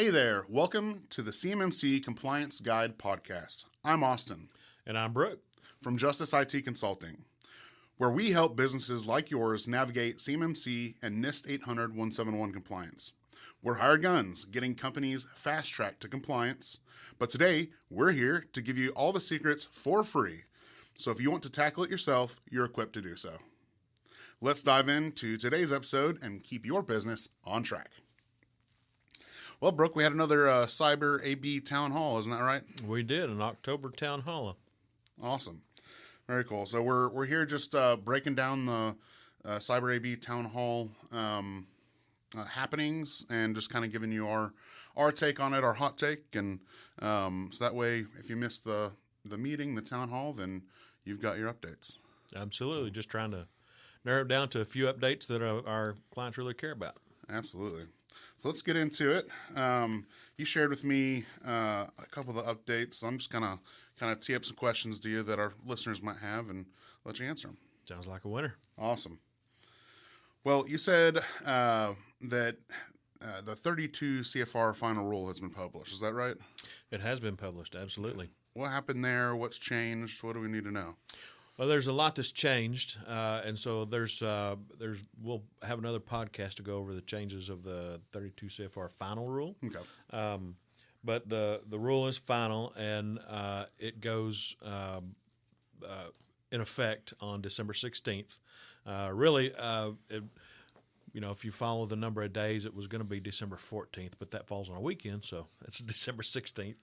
Hey there, welcome to the CMMC Compliance Guide podcast. I'm Austin. And I'm Brooke. From Justice IT Consulting, where we help businesses like yours navigate CMMC and NIST 800-171 compliance. We're hired guns, getting companies fast-tracked to compliance, but today we're here to give you all the secrets for free. So if you want to tackle it yourself, you're equipped to do so. Let's dive into today's episode and keep your business on track. Well, Brooke, we had another CyberAB town hall, isn't that right? We did an October town hall. Awesome. Very cool. So we're here just breaking down the CyberAB town hall happenings and just kind of giving you our take on it, our hot take. And so that way, if you missed the meeting, the town hall, then you've got your updates. Absolutely. Just trying to narrow it down to a few updates that our clients really care about. Absolutely. So let's get into it. You shared with me a couple of the updates. So I'm just going to kind of tee up some questions to you that our listeners might have and let you answer them. Sounds like a winner. Awesome. Well, you said that the 32 CFR final rule has been published. Is that right? It has been published, absolutely. What happened there? What's changed? What do we need to know? Well, there's a lot that's changed, and so we'll have another podcast to go over the changes of the 32 CFR final rule. Okay. But the rule is final, and it goes in effect on December 16th. If you follow the number of days, it was going to be December 14th, but that falls on a weekend, so it's December 16th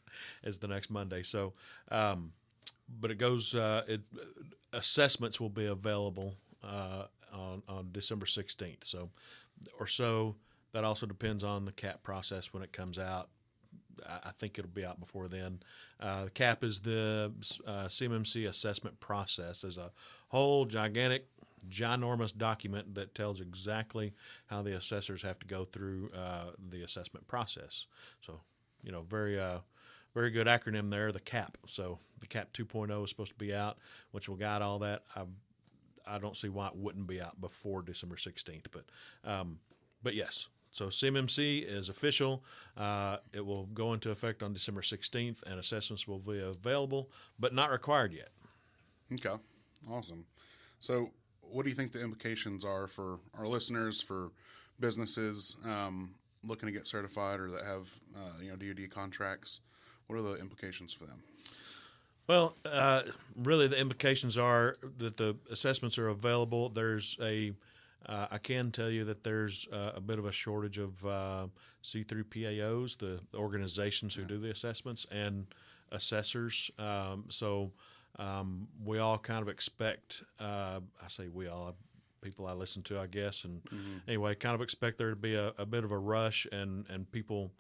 is the next Monday. So, but it goes. Assessments will be available on December 16th. So that also depends on the CAP process when it comes out. I think it'll be out before then. The CAP is the CMMC assessment process. Is a whole ginormous document that tells exactly how the assessors have to go through the assessment process. So, very good acronym there, the CAP. So the CAP 2.0 is supposed to be out, which will guide all that. I don't see why it wouldn't be out before December 16th. But yes, so CMMC is official. It will go into effect on December 16th, and assessments will be available, but not required yet. Okay, awesome. So what do you think the implications are for our listeners, for businesses looking to get certified or that have DoD contracts? What are the implications for them? Well, really the implications are that the assessments are available. I can tell you that there's a bit of a shortage of C3PAOs, the organizations who do the assessments, and assessors. So we all kind of expect, I say we all, people I listen to, I guess, and anyway, kind of expect there to be a bit of a rush and people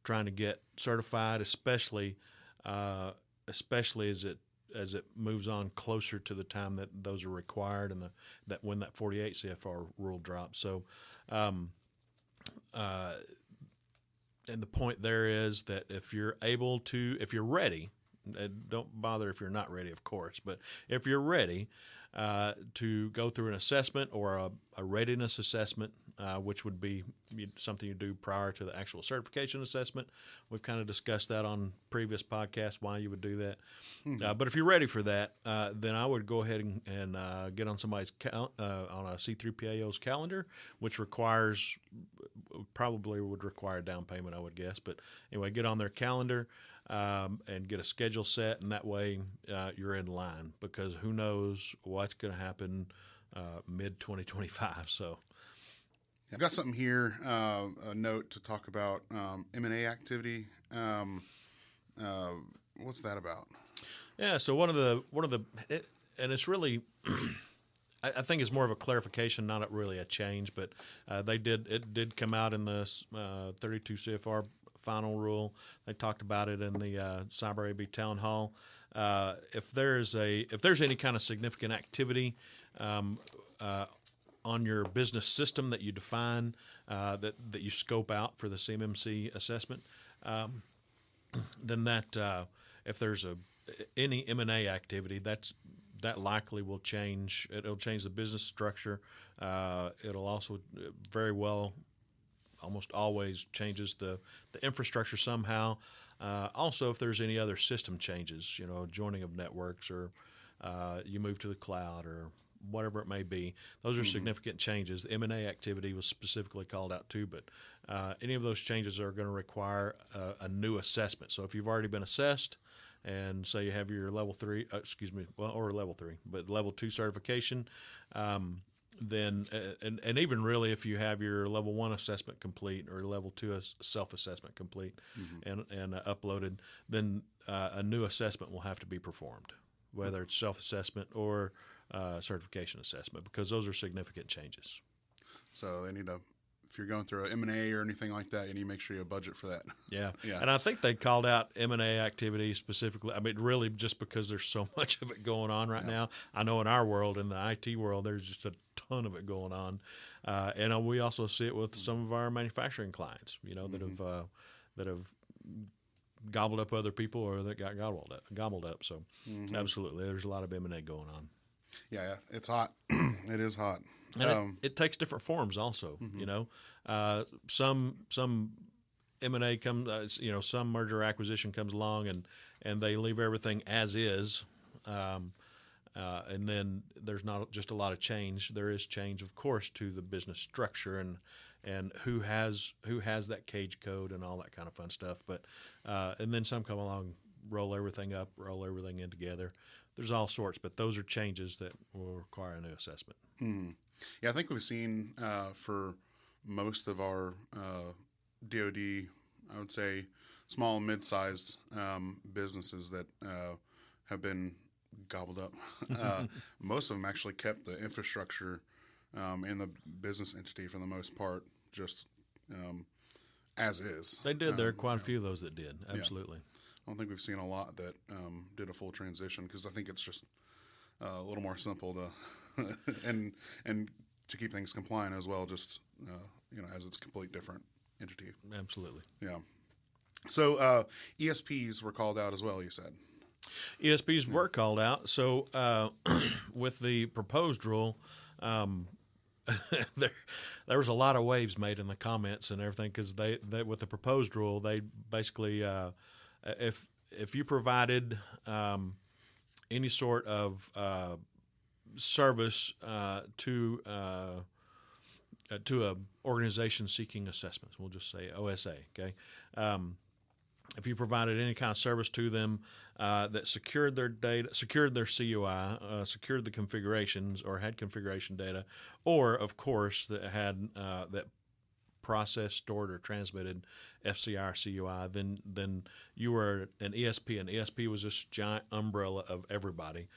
trying to get certified, especially as it moves on closer to the time that those are required and that when that 48 CFR rule drops. So, and the point there is that if you're ready, don't bother if you're not ready, of course, but if you're ready to go through an assessment or a readiness assessment, which would be something you do prior to the actual certification assessment. We've kind of discussed that on previous podcasts, why you would do that. But if you're ready for that, then I would go ahead and get on somebody's on a C3PAO's calendar, which probably would require a down payment, I would guess. But anyway, get on their calendar and get a schedule set, and that way you're in line, because who knows what's going to happen mid-2025. So I've got something here, a note to talk about M&A activity. What's that about? Yeah, so one of the and it's really I think it's more of a clarification, not really a change, but it did come out in the 32 CFR final rule. They talked about it in the CyberAB town hall. If there's any kind of significant activity on your business system that you define, that you scope out for the CMMC assessment, then if there's any M&A activity, that likely will change. It'll change the business structure. It'll also very well almost always changes the infrastructure somehow. Also, if there's any other system changes, joining of networks, or you move to the cloud, or whatever it may be, those are significant changes. The M&A activity was specifically called out too, but any of those changes are going to require a new assessment. So if you've already been assessed, and say you have your level 3, or level 3, but level 2 certification, then and even really if you have your level 1 assessment complete or level 2 self-assessment complete and uploaded, then a new assessment will have to be performed, whether it's self-assessment or certification assessment, because those are significant changes. So they need to, if you're going through an M&A or anything like that, you need to make sure you have a budget for that. Yeah. And I think they called out M&A activity specifically. I mean, really just because there's so much of it going on right now. I know in our world, in the IT world, there's just a ton of it going on. And we also see it with some of our manufacturing clients, that have gobbled up other people, or that got gobbled up. So absolutely, there's a lot of M&A going on. Yeah, it's hot. It is hot. And it takes different forms also, some M&A comes, some merger acquisition comes along and they leave everything as is. And then there's not just a lot of change. There is change, of course, to the business structure and who has that cage code and all that kind of fun stuff. But and then some come along, roll everything up, roll everything in together. There's all sorts, but those are changes that will require a new assessment. Yeah, I think we've seen for most of our DoD, I would say small and mid-sized businesses that have been gobbled up. Most of them actually kept the infrastructure in the business entity for the most part, just as is. They did. There are quite a few of those that did. Absolutely. Yeah. I don't think we've seen a lot that did a full transition, because I think it's just a little more simple to and to keep things compliant as well. Just as it's a complete different entity. Absolutely. Yeah. So ESPs were called out as well, you said. ESPs were called out. So with the proposed rule, there was a lot of waves made in the comments and everything, because they with the proposed rule, they basically if you provided any sort of service to a organization seeking assessments, we'll just say OSA, okay. If you provided any kind of service to them that secured their data, secured their CUI, secured the configurations, or had configuration data, or of course that had that processed, stored, or transmitted FCI or CUI, then you were an ESP. And ESP was this giant umbrella of everybody.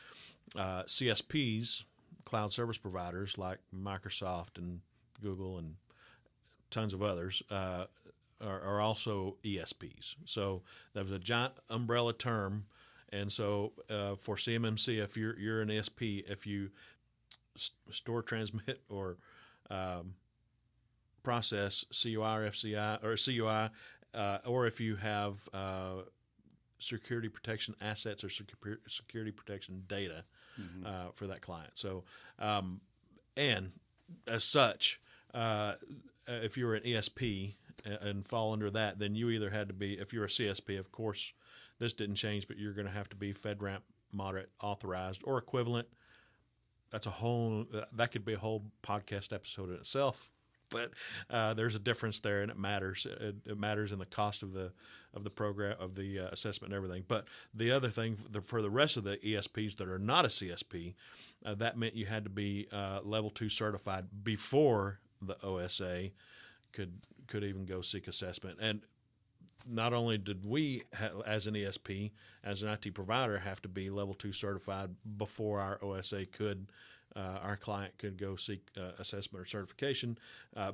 CSPs, cloud service providers like Microsoft and Google and tons of others, are also ESPs. So that was a giant umbrella term. And so for CMMC, if you're an ESP, if you store, transmit, or process CUI or FCI or CUI, or if you have security protection assets or security protection data for that client. So, and as such, if you were an ESP and fall under that, then you either had to be, if you're a CSP, of course, this didn't change, but you're going to have to be FedRAMP moderate authorized or equivalent. That could be a whole podcast episode in itself. But there's a difference there, and it matters. It matters in the cost of the program, of the assessment, and everything. But the other thing for the rest of the ESPs that are not a CSP, that meant you had to be level 2 certified before the OSA could even go seek assessment. And not only did we, as an ESP, as an IT provider, have to be level 2 certified before our OSA our client could go seek assessment or certification,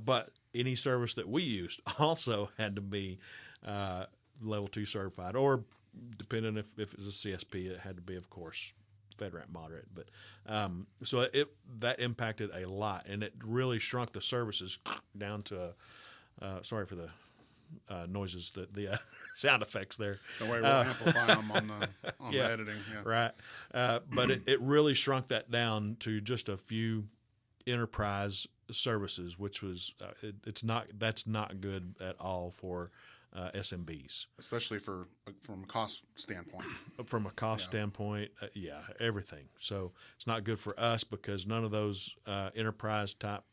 but any service that we used also had to be level 2 certified, or depending if it was a CSP, it had to be, of course, FedRAMP moderate. But so that impacted a lot, and it really shrunk the services down to sorry for the noises, the sound effects there. Don't worry, we'll amplify them on the editing. Yeah. Right. But it really shrunk that down to just a few enterprise services, which was that's not good at all for SMBs, especially from a cost standpoint. From a cost standpoint, everything. So it's not good for us because none of those enterprise type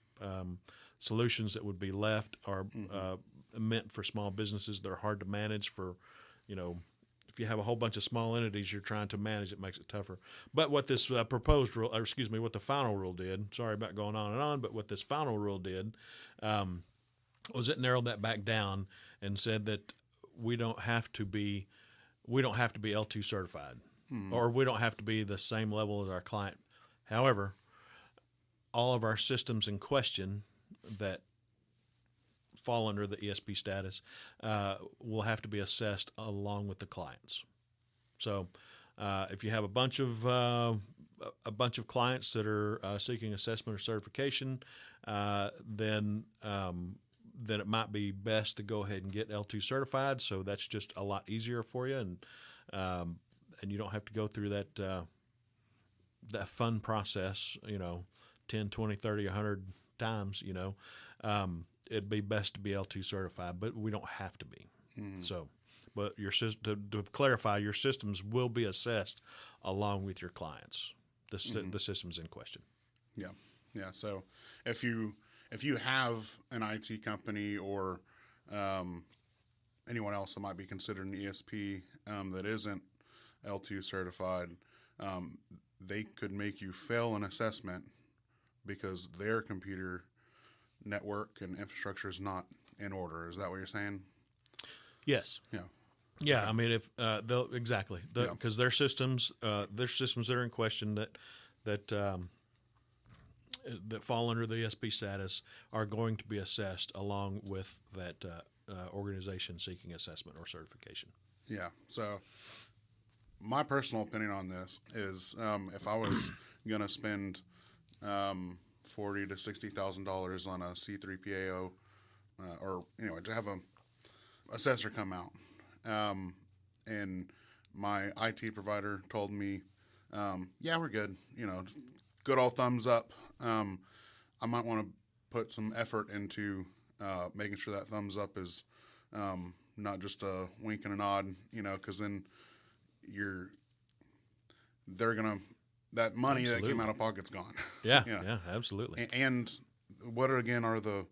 solutions that would be left are meant for small businesses. They're hard to manage for, if you have a whole bunch of small entities you're trying to manage, it makes it tougher. But what this proposed rule, what the final rule did, sorry about going on and on, but what this final rule did was it narrowed that back down and said that we don't have to be L2 certified, or we don't have to be the same level as our client. However, all of our systems in question that fall under the ESP status will have to be assessed along with the clients. So, if you have a bunch of clients that are seeking assessment or certification, then it might be best to go ahead and get L2 certified. So that's just a lot easier for you, and you don't have to go through that fun process, 10, 20, 30, 100 times, it'd be best to be L2 certified, but we don't have to be. So, but to clarify, your systems will be assessed along with your clients, the systems in question. Yeah. So if you have an IT company or anyone else that might be considered an ESP that isn't L2 certified, they could make you fail an assessment because their computer network and infrastructure is not in order. Is that what you're saying? Yes. Yeah. I mean, if they'll exactly because their systems that are in question that fall under the ESP status are going to be assessed along with that organization seeking assessment or certification. Yeah. So my personal opinion on this is if I was going to spend $40,000 to $60,000 on a C3PAO, or to have a assessor come out, and my IT provider told me, we're good, good old thumbs up. I might want to put some effort into making sure that thumbs up is not just a wink and a nod, because then they're gonna. That money that came out of pocket's gone. Yeah, absolutely. And what are the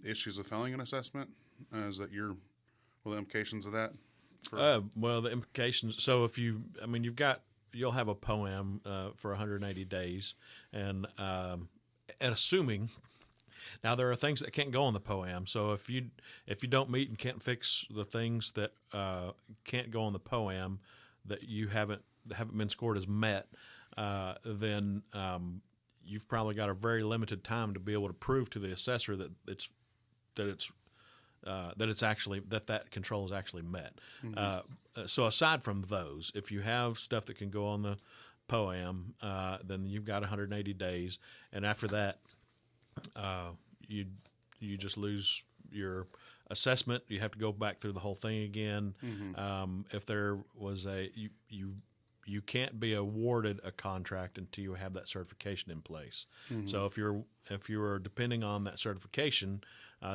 issues of failing an assessment? Is that the implications of that? Well, the implications. So if you'll have a POAM for 180 days, and assuming now there are things that can't go on the POAM. So if you don't meet and can't fix the things that can't go on the POAM that you haven't been scored as met, then you've probably got a very limited time to be able to prove to the assessor that that control is actually met. So aside from those, if you have stuff that can go on the POAM, then you've got 180 days, and after that, you just lose your assessment. You have to go back through the whole thing again. If there was you can't be awarded a contract until you have that certification in place. So if you're depending on that certification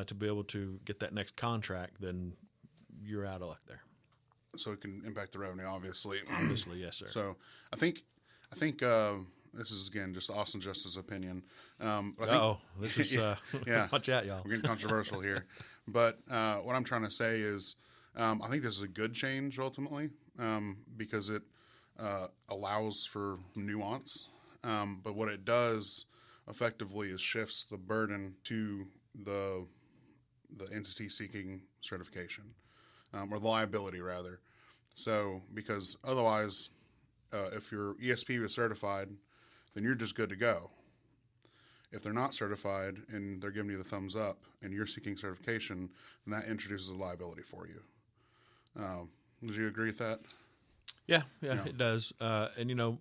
to be able to get that next contract, then you're out of luck there. So it can impact the revenue, obviously. Obviously, yes, sir. So I think this is again just Austin Justice's opinion. This is watch out, y'all. We're getting controversial here, but what I'm trying to say is I think this is a good change ultimately because it allows for nuance, but what it does effectively is shifts the burden to the entity seeking certification, or liability rather. So because otherwise, if your ESP is certified, then you're just good to go. If they're not certified and they're giving you the thumbs up and you're seeking certification, then that introduces a liability for you. Would you agree with that? Yeah, it does. And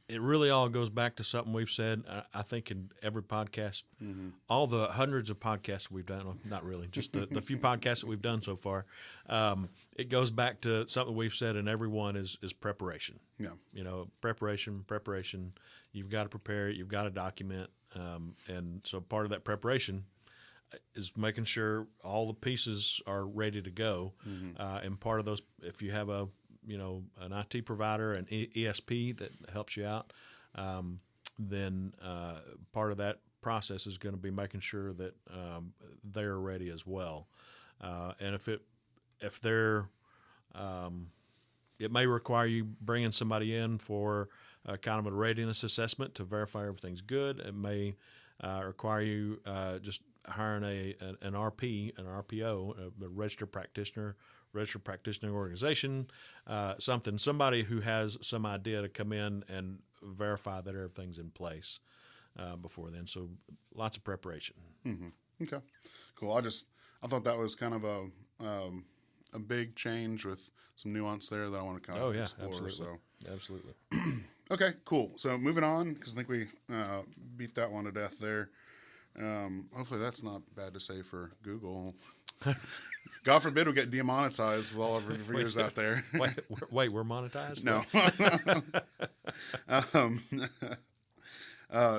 it really all goes back to something we've said, I think, in every podcast, all the hundreds of podcasts we've done, not really, just the few podcasts that we've done so far. it goes back to something we've said in every one is preparation. Yeah. Preparation. You've got to prepare it. You've got to document. And so part of that preparation is making sure all the pieces are ready to go. And part of those, if you have an IT provider, an ESP that helps you out, then part of that process is going to be making sure that they're ready as well. And if they're, it may require you bringing somebody in for kind of a readiness assessment to verify everything's good. It may require you just hiring an RPO, a registered practitioner organization, somebody who has some idea to come in and verify that everything's in place before then. So lots of preparation. Okay, cool. I thought that was kind of a big change with some nuance there that I want to kind of explore. Absolutely. Okay, cool. So moving on, because I think we beat that one to death there. Hopefully that's not bad to say for Google. God forbid we get demonetized with all of our reviewers out there. Wait, we're monetized? No.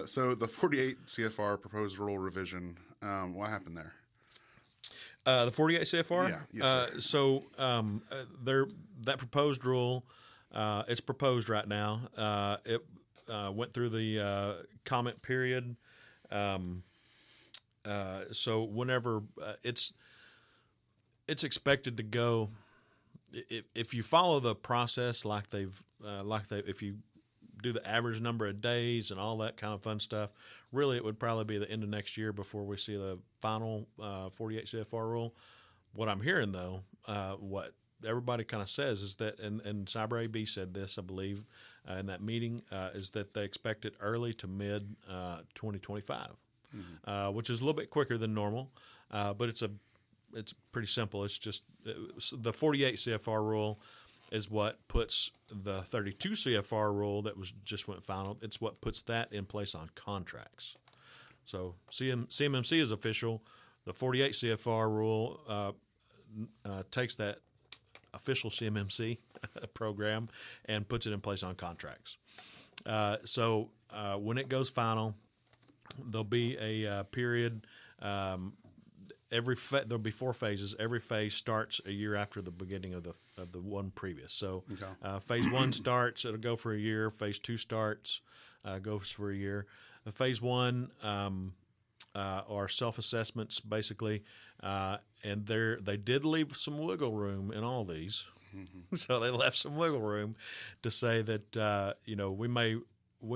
So the 48 CFR proposed rule revision, what happened there? The 48 CFR? Yeah. Yes, sir. That proposed rule, it's proposed right now. It went through the comment period. So whenever it's expected to go, if you follow the process if you do the average number of days and all that kind of fun stuff, really it would probably be the end of next year before we see the final 48 CFR rule. What I'm hearing though, what everybody kind of says is that, and CyberAB said this, I believe, in that meeting, is that they expect it early to mid 2025, which is a little bit quicker than normal, but it's pretty simple. It's just the 48 CFR rule is what puts the 32 CFR rule that went final. It's what puts that in place on contracts. So CMMC is official. The 48 CFR rule takes that official CMMC program and puts it in place on contracts. So when it goes final, there'll be a period. There'll be 4 phases. Every phase starts a year after the beginning of the one previous. So phase 1 starts, it'll go for a year. Phase 2 starts, goes for a year. Phase 1 are self-assessments basically, and they did leave some wiggle room in all these. So they left some wiggle room to say that we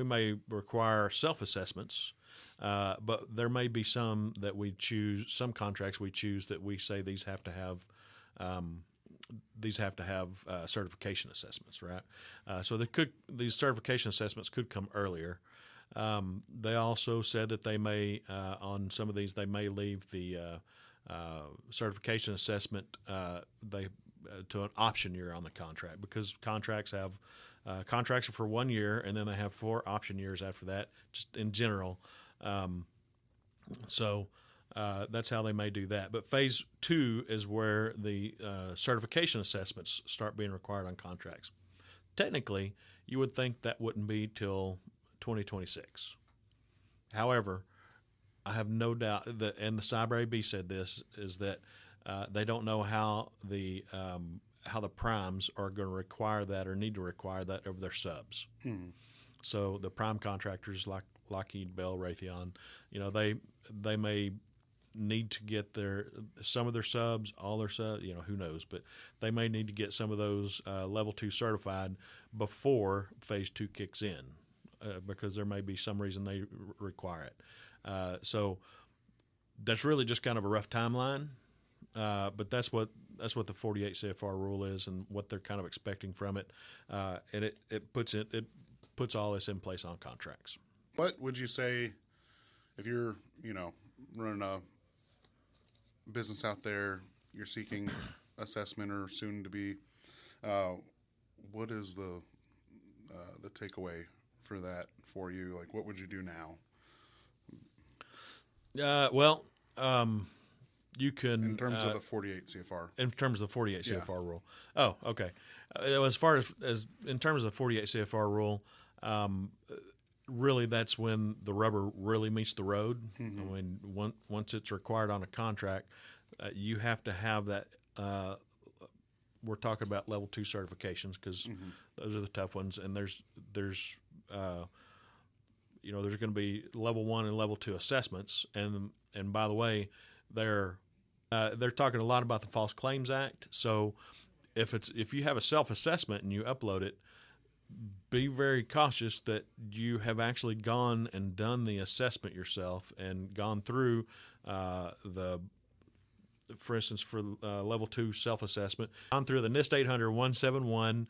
may require self-assessments. But there may be some contracts we choose that we say these have to have certification assessments, right? So these certification assessments could come earlier. They also said that they may on some of these they may leave the certification assessment to an option year on the contract, because contracts are for 1 year and then they have 4 option years after that, just in general. So that's how they may do that. But phase 2 is where the certification assessments start being required on contracts. Technically, you would think that wouldn't be till 2026. However, I have no doubt that, and the CyberAB said this, is that they don't know how the primes are going to require that or need to require that over their subs. So the prime contractors like Lockheed, Bell, Raytheon, they may need to get some of their subs, all their subs, who knows, but they may need to get some of those level 2 certified before phase 2 kicks in, because there may be some reason they require it. So that's really just kind of a rough timeline, but that's what the 48 CFR rule is and what they're kind of expecting from it, and it puts all this in place on contracts. What would you say if you're, running a business out there, you're seeking assessment or soon to be, what is the takeaway for that for you? Like, what would you do now? you can in terms of the 48 CFR. In terms of the 48 Yeah. CFR rule. Oh, okay. As far as in terms of the 48 CFR rule, really that's when the rubber really meets the road. I mean, once it's required on a contract, you have to have that. We're talking about level 2 certifications because those are the tough ones, and there's there's going to be level 1 and level 2 assessments, and by the way, they're talking a lot about the False Claims Act. So if you have a self-assessment and you upload it, be very cautious that you have actually gone and done the assessment yourself and gone through for instance, for level 2 self-assessment, gone through the NIST 800-171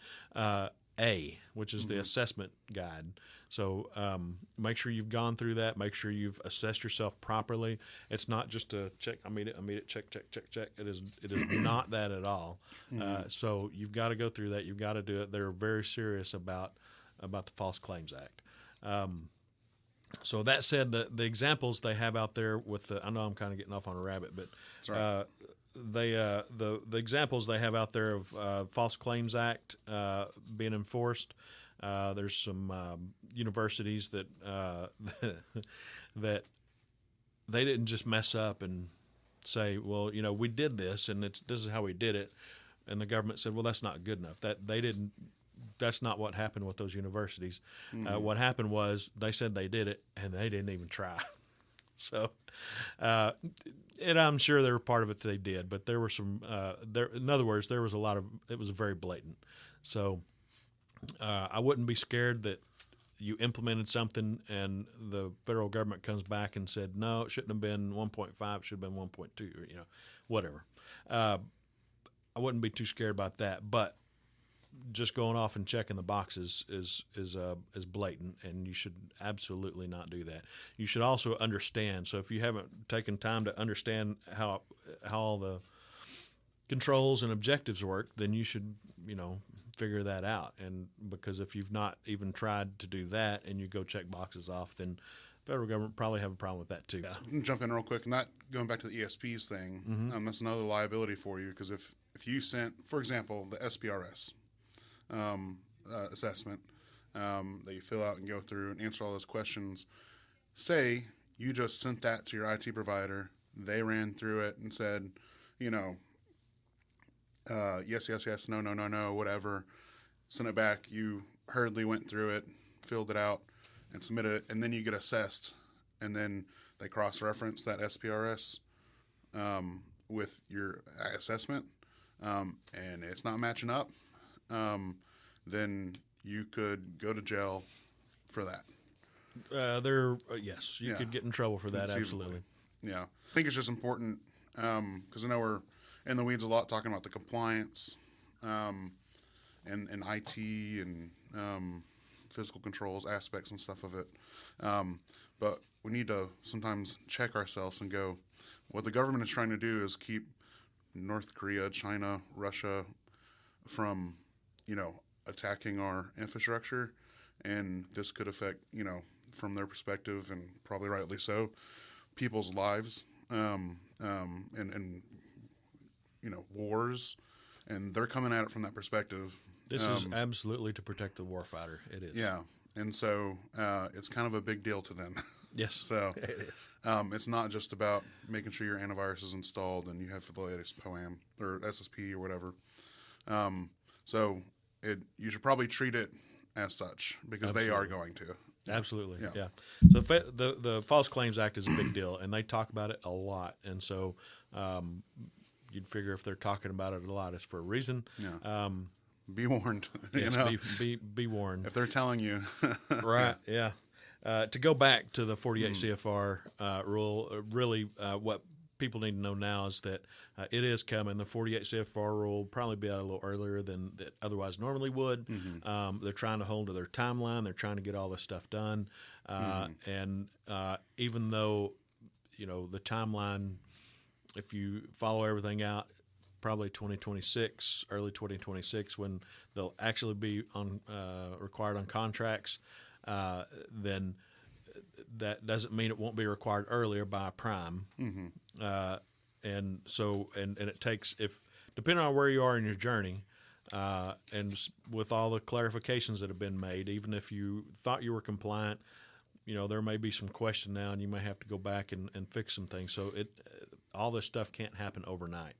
A, which is the assessment guide. So make sure you've gone through that. Make sure you've assessed yourself properly. It's not just a check. I meet it. Check. It is not that at all. So you've got to go through that. You've got to do it. They're very serious about the False Claims Act. So that said, the examples they have out there with I know I'm kind of getting off on a rabbit, but the examples they have out there of False Claims Act being enforced. There's some universities that that they didn't just mess up and say, well, we did this and this is how we did it, and the government said, well, that's not good enough. That's not what happened with those universities. What happened was they said they did it, and they didn't even try. So, and I'm sure they were part of it they did, but there were some. In other words, there was a lot of. It was very blatant. So, I wouldn't be scared that you implemented something and the federal government comes back and said, no, it shouldn't have been 1.5, it should have been 1.2, or whatever. I wouldn't be too scared about that, but just going off and checking the boxes is blatant, and you should absolutely not do that. You should also understand. So if you haven't taken time to understand how all the controls and objectives work, then you should figure that out. And because if you've not even tried to do that and you go check boxes off, then the federal government probably have a problem with that too. Yeah. I'm gonna jump in real quick, and that going back to the ESPs thing, that's another liability for you, because if you sent, for example, the SPRS assessment that you fill out and go through and answer all those questions, say you just sent that to your IT provider, they ran through it and said, yes, no, whatever, sent it back, you hurriedly went through it, filled it out, and submitted it, and then you get assessed, and then they cross-reference that SPRS with your assessment, and it's not matching up, then you could go to jail for that. Yes, you could get in trouble for that, absolutely. Yeah. I think it's just important, because I know we're in the weeds a lot talking about the compliance and IT and physical controls aspects and stuff of it. But we need to sometimes check ourselves and go, what the government is trying to do is keep North Korea, China, Russia from, attacking our infrastructure. And this could affect, from their perspective, and probably rightly so, people's lives and wars. And they're coming at it from that perspective. This is absolutely to protect the warfighter. It is. Yeah. And so it's kind of a big deal to them. Yes. So it is. It's not just about making sure your antivirus is installed and you have the latest POAM or SSP or whatever. So you should probably treat it as such, because they are going to. Absolutely. Yeah. So the False Claims Act is a big deal, and they talk about it a lot. And so you'd figure if they're talking about it a lot, it's for a reason. Yeah. Be warned. Yes, be warned. If they're telling you. Right, yeah. To go back to the 48 CFR rule, really what people need to know now is that it is coming. The 48 CFR rule will probably be out a little earlier than it otherwise normally would. They're trying to hold to their timeline. They're trying to get all this stuff done. And even though, the timeline, if you follow everything out, probably 2026, early 2026, when they'll actually be required on contracts, then that doesn't mean it won't be required earlier by a prime. and so and it takes, if depending on where you are in your journey, with all the clarifications that have been made, even if you thought you were compliant, there may be some question now, and you may have to go back and fix some things. So all this stuff can't happen overnight.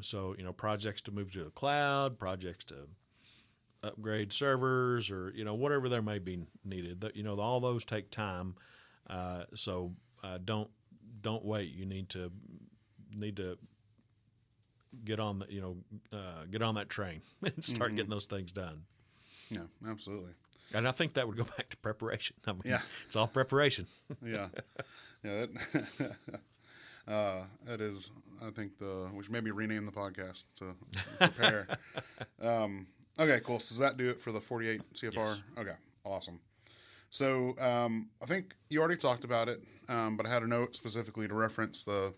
So projects to move to the cloud, projects to upgrade servers, or whatever there may be needed. All those take time. So don't wait. You need to get on that train and start getting those things done. Yeah, absolutely. And I think that would go back to preparation. I mean, yeah, it's all preparation. yeah. That is, I think we should maybe rename the podcast to prepare. Okay, cool. So does that do it for the 48 CFR? Yes. Okay, awesome. So I think you already talked about it, but I had a note specifically to reference the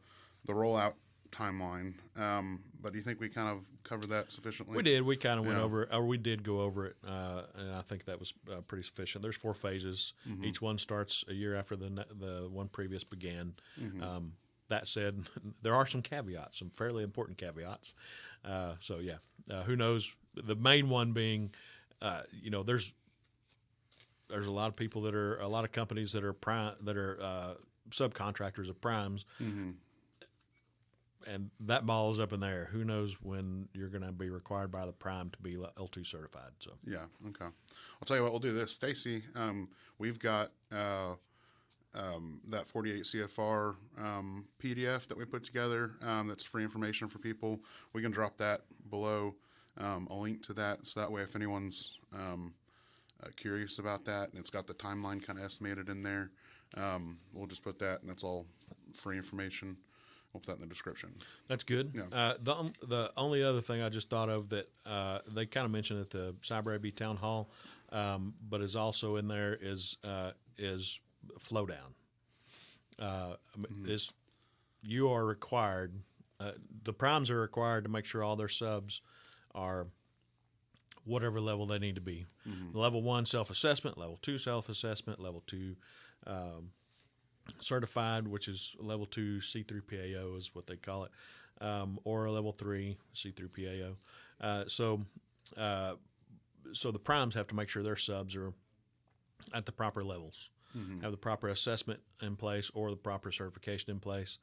rollout timeline. But do you think we kind of covered that sufficiently? We did. We kind of went over it, or we did go over it, and I think that was pretty sufficient. There's 4 phases. Mm-hmm. Each one starts a year after the one previous began. Mm-hmm. That said, there are some caveats, some fairly important caveats. So who knows? The main one being, there's a lot of people a lot of companies that are subcontractors of primes. Mm-hmm. And that ball is up in the air. Who knows when you're going to be required by the prime to be L2 certified? So yeah, okay. I'll tell you what, we'll do this, Stacy. We've got that 48 CFR PDF that we put together. That's free information for people. We can drop that below, a link to that, so that way if anyone's curious about that, and it's got the timeline kind of estimated in there, we'll just put that, and that's all free information. We'll put that in the description. That's good. Yeah. The only other thing I just thought of that they kind of mentioned at the CyberAB town hall, but is also in there is flow down. Is you are required. The primes are required to make sure all their subs are whatever level they need to be. Mm-hmm. Level 1 self-assessment, level 2 self-assessment, level 2 certified, which is level 2 C3PAO is what they call it, or level 3 C3PAO. So the primes have to make sure their subs are at the proper levels, have the proper assessment in place or the proper certification in place.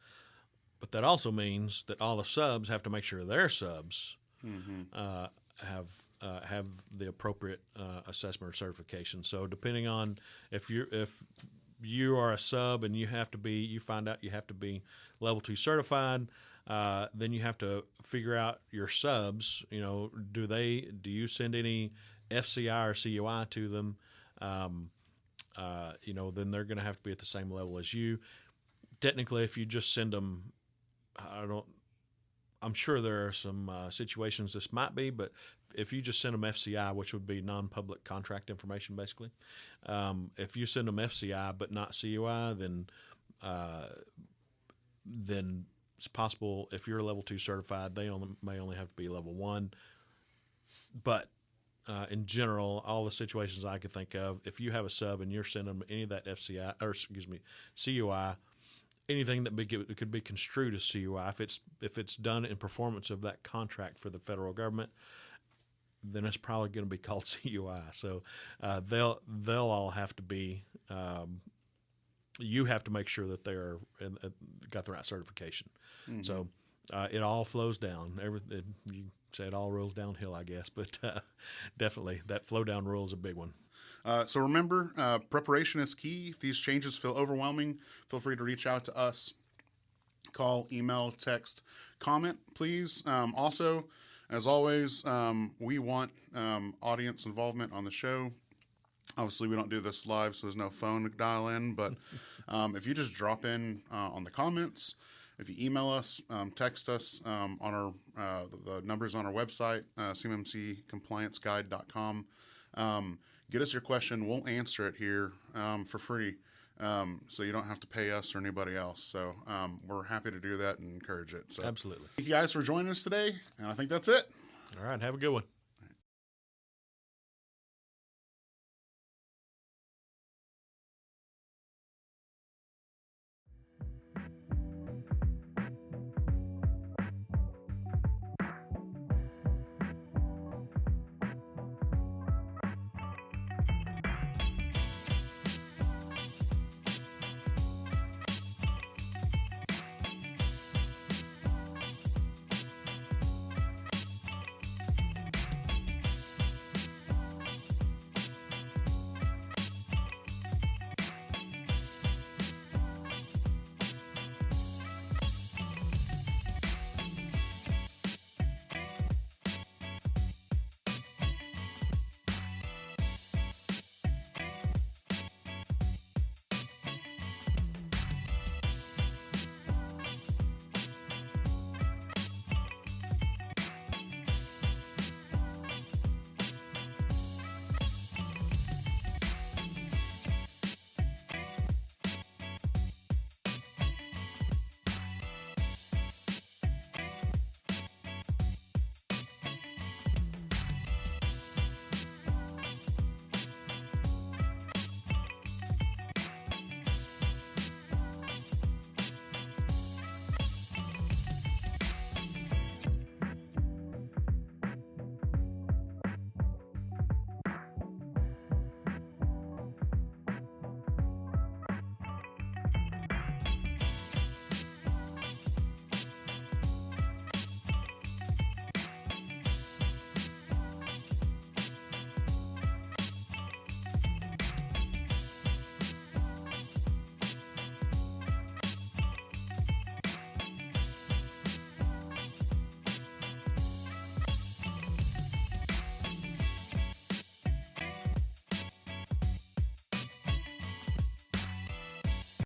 But that also means that all the subs have to make sure their subs have the appropriate assessment or certification. So depending on if you are a sub and you find out you have to be level 2 certified, then you have to figure out your subs. Do you send any FCI or CUI to them? Then they're going to have to be at the same level as you. Technically, if you just send them, I'm sure there are some situations this might be, but if you just send them FCI, which would be non-public contract information, basically, if you send them FCI but not CUI, then it's possible if you're level 2 certified, they may only have to be level 1. But in general, all the situations I could think of, if you have a sub and you're sending them any of that CUI, anything that could be construed as CUI, if it's done in performance of that contract for the federal government, then it's probably going to be called CUI. So they'll all have to be. You have to make sure that they're got the right certification. Mm-hmm. So it all flows down. You say it all rolls downhill, I guess, but definitely that flow down rule is a big one. So remember, preparation is key. If these changes feel overwhelming, feel free to reach out to us. Call, email, text, comment, please. Also, as always, we want audience involvement on the show. Obviously, we don't do this live, so there's no phone to dial in. But if you just drop in on the comments, if you email us, text us on our the numbers on our website, CMMCcomplianceguide.com. Get us your question. We'll answer it here for free, so you don't have to pay us or anybody else. So we're happy to do that and encourage it. So absolutely. Thank you guys for joining us today, and I think that's it. All right. Have a good one.